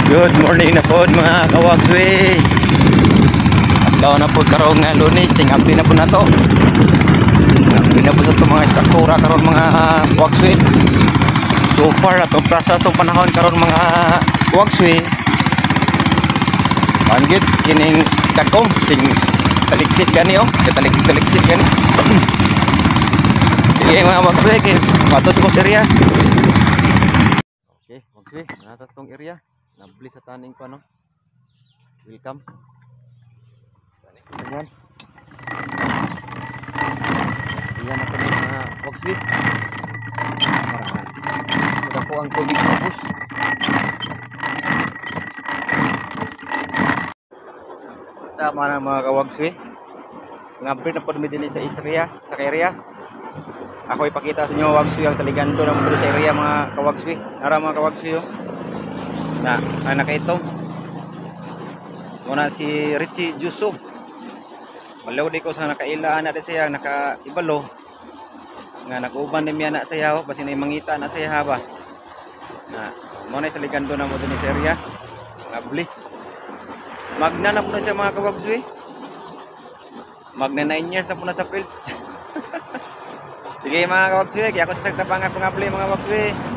Good morning na po mga kawagswi. Adlaw na po karon nga Lunes, tingapi na po na to. Tingapi na po sa itong mga struktura karon mga kawagswi. So far atong prasa itong panahon karon mga kawagswi. Panggit kining kakong ting taliksit gani oh, taliksit gani. Sige mga kawagswi, pato sa kong area. Okay, kawagswi, natas tong area. Nabli sa taning pa no. Welcome. Ayan. Ayan ako ng mga kawagswi. Para po ang tubig tapos. Tama na mga kawagswi. Ngabri na po dumidili sa area, sa area. Ako ipakita sa inyo kawagswi ang saligando ng sa area mga kawagswi. Nara mga kawagswi oh. Na anak ito muna si Richie Juso walaw di ko sa nakailaan na siya nakaibalo nga nag-uban din na siya basi na mangita na siya ba na muna sa ligando na mo din sa area ngabli magna na po na siya mga kawagswi magna 9 years na po na sa field. Sige mga kawagswi kaya ako sa sagtapang ako ngabli mga kawagswi.